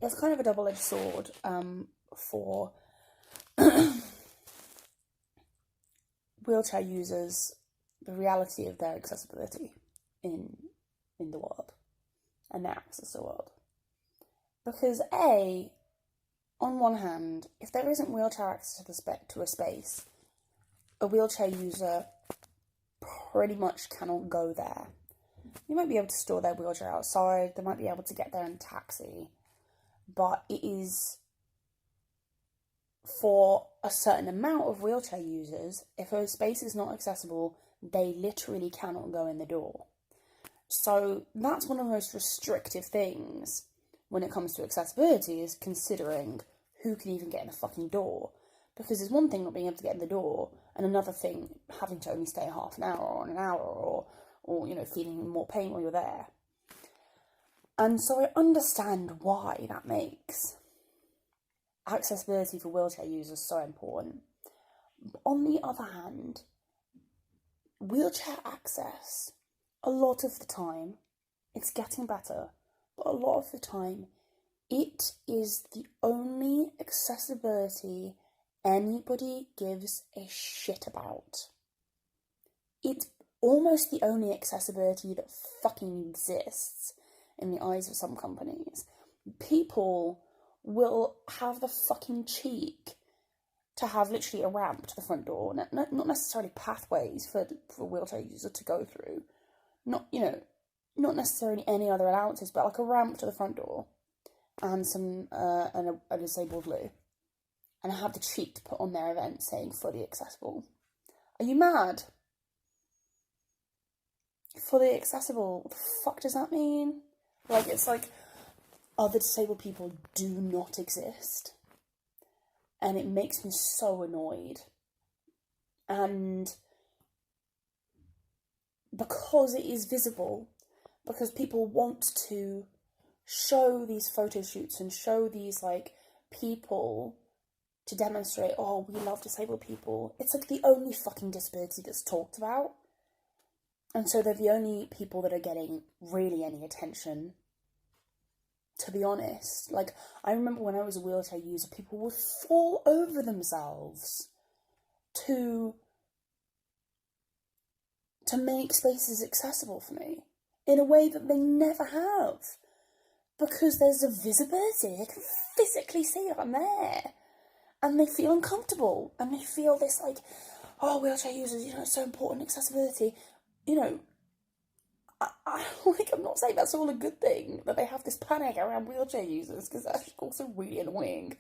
it's kind of a double-edged sword for wheelchair users, the reality of their accessibility in the world and their access to the world. Because on one hand, if there isn't wheelchair access to a space, a wheelchair user pretty much cannot go there. You might be able to store their wheelchair outside, they might be able to get there in a taxi, but it is for a certain amount of wheelchair users, if a space is not accessible, they literally cannot go in the door. So that's one of the most restrictive things when it comes to accessibility, is considering who can even get in the fucking door. Because there's one thing not being able to get in the door, and another thing having to only stay half an hour or an hour, or feeling more pain while you're there. And so I understand why that makes accessibility for wheelchair users so important. But on the other hand, wheelchair access, a lot of the time, it's getting better, but a lot of the time, it is the only accessibility anybody gives a shit about. It's almost the only accessibility that fucking exists in the eyes of some companies. People will have the fucking cheek to have literally a ramp to the front door, not necessarily pathways for a wheelchair user to go through, not necessarily any other allowances, but like a ramp to the front door and a disabled loo, and have the cheek to put on their event saying fully accessible. Are you mad? Fully accessible, what the fuck does that mean? Like, it's like other disabled people do not exist. And it makes me so annoyed. And because it is visible, because people want to show these photo shoots and show these, like, people to demonstrate, oh, we love disabled people. It's like the only fucking disability that's talked about. And so they're the only people that are getting really any attention, to be honest. Like, I remember when I was a wheelchair user, people would fall over themselves to make spaces accessible for me in a way that they never have. Because there's a visibility, they can physically see it, I'm there. And they feel uncomfortable, and they feel this, like, oh, wheelchair users, it's so important, accessibility. I'm not saying that's all a good thing, that they have this panic around wheelchair users, because that's also really annoying.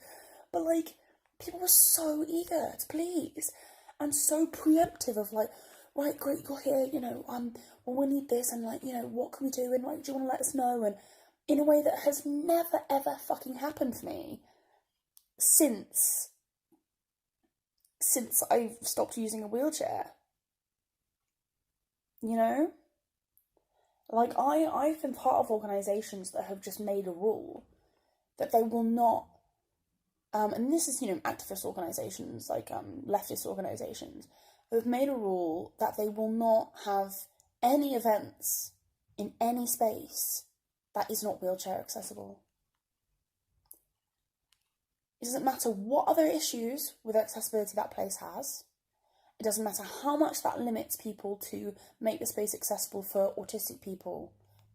But, like, people were so eager to please, and so preemptive of, like, right, great, you're here, well, we need this, and, like, what can we do, and, like, do you want to let us know, and in a way that has never, ever fucking happened for me since I've stopped using a wheelchair. Like, I've been part of organisations that have just made a rule that they will not, and this is, activist organisations, like leftist organisations, have made a rule that they will not have any events in any space that is not wheelchair accessible. It doesn't matter what other issues with accessibility that place has. It doesn't matter how much that limits people to make the space accessible for autistic people,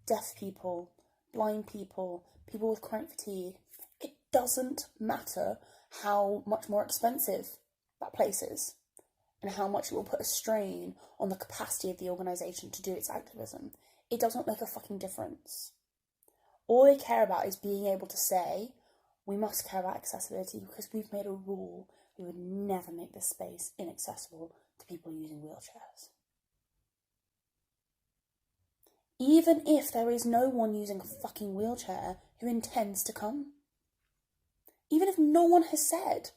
deaf people, blind people, people with chronic fatigue. It doesn't matter how much more expensive that place is and how much it will put a strain on the capacity of the organisation to do its activism. It doesn't make a fucking difference. All they care about is being able to say, we must care about accessibility because we've made a rule. We would never make this space inaccessible to people using wheelchairs. Even if there is no one using a fucking wheelchair who intends to come. Even if no one has said,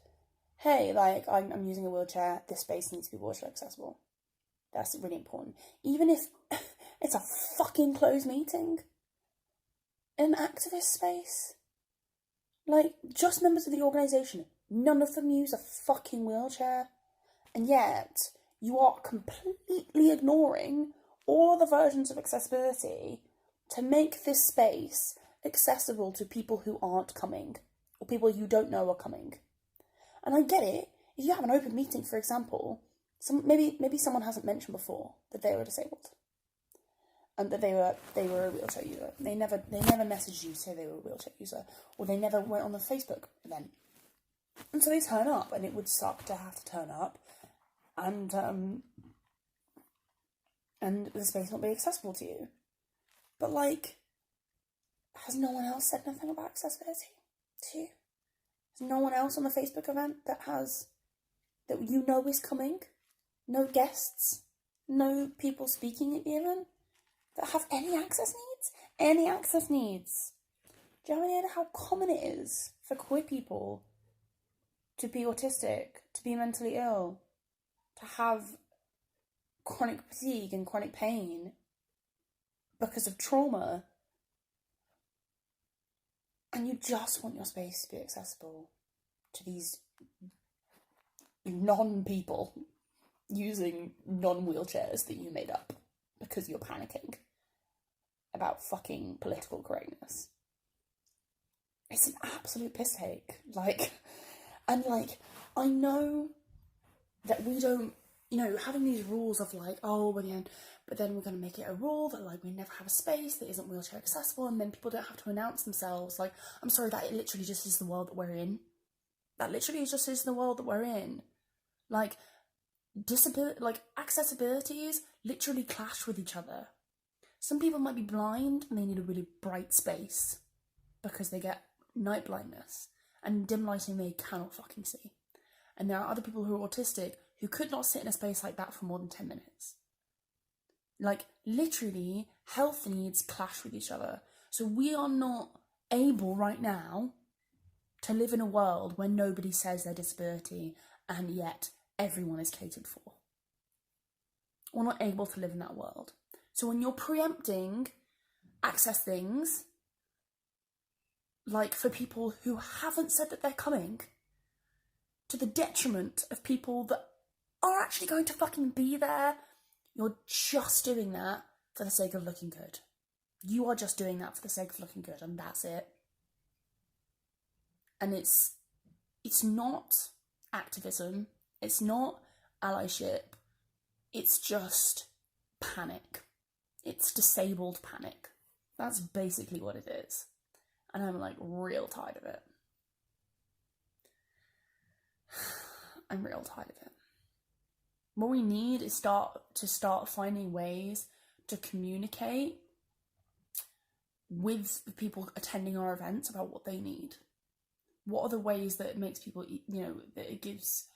hey, like, I'm using a wheelchair, this space needs to be wheelchair accessible. That's really important. Even if it's a fucking closed meeting, an activist space, like, just members of the organisation, none of them use a fucking wheelchair, and yet you are completely ignoring all the versions of accessibility to make this space accessible to people who aren't coming, or people you don't know are coming. And I get it. If you have an open meeting, for example, maybe someone hasn't mentioned before that they were disabled, and that they were a wheelchair user. They never messaged you to say they were a wheelchair user, or they never went on the Facebook event. And so they turn up, and it would suck to have to turn up, and the space not be accessible to you. But like, has no one else said nothing about accessibility to you? Has no one else on the Facebook event that you know is coming? No guests? No people speaking at the event that have any access needs? Any access needs? Do you have any idea how common it is for queer people to be autistic, to be mentally ill, to have chronic fatigue and chronic pain because of trauma? And you just want your space to be accessible to these non-people using non-wheelchairs that you made up because you're panicking about fucking political correctness. It's an absolute piss take. I know that we don't, having these rules of like, oh, but then we're going to make it a rule that like we never have a space that isn't wheelchair accessible, and then people don't have to announce themselves. Like, I'm sorry, that literally just is the world that we're in. That literally just is the world that we're in. Like, accessibilities literally clash with each other. Some people might be blind and they need a really bright space because they get night blindness and dim lighting they cannot fucking see. And there are other people who are autistic who could not sit in a space like that for more than 10 minutes. Like, literally, health needs clash with each other. So we are not able right now to live in a world where nobody says their disability and yet everyone is catered for. We're not able to live in that world. So when you're preempting access things, like for people who haven't said that they're coming, to the detriment of people that are actually going to fucking be there, you're just doing that for the sake of looking good. You are just doing that for the sake of looking good, and that's it. And it's not activism, it's not allyship, it's just panic. It's disabled panic. That's basically what it is. And I'm like real tired of it. I'm real tired of it. What we need is to start finding ways to communicate with the people attending our events about what they need. What are the ways that it makes people, that it gives...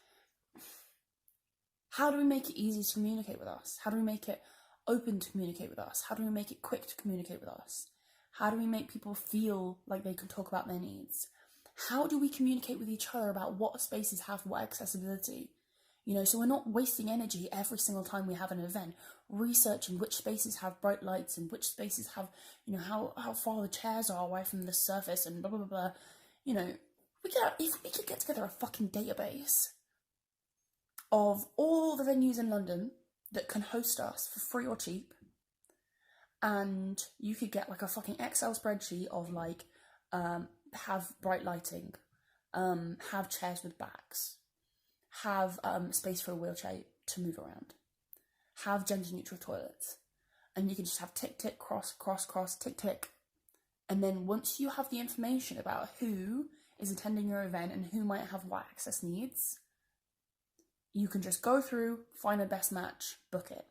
How do we make it easy to communicate with us? How do we make it open to communicate with us? How do we make it quick to communicate with us? How do we make people feel like they can talk about their needs? How do we communicate with each other about what spaces have what accessibility? So we're not wasting energy every single time we have an event researching which spaces have bright lights and which spaces have, how far the chairs are away from the surface and blah, blah, blah. If we could get together a fucking database of all the venues in London that can host us for free or cheap, and you could get like a fucking Excel spreadsheet of like, have bright lighting, have chairs with backs, have space for a wheelchair to move around, have gender neutral toilets, and you can just have tick, tick, cross, cross, cross, tick, tick. And then once you have the information about who is attending your event and who might have what access needs, you can just go through, find the best match, book it.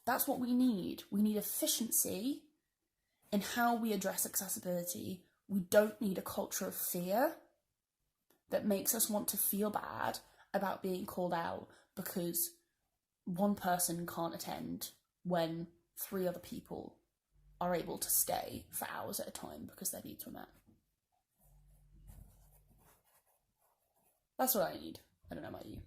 That's what we need. We need efficiency in how we address accessibility. We don't need a culture of fear that makes us want to feel bad about being called out because one person can't attend when 3 other people are able to stay for hours at a time because their needs were met. That's what I need. I don't know about you.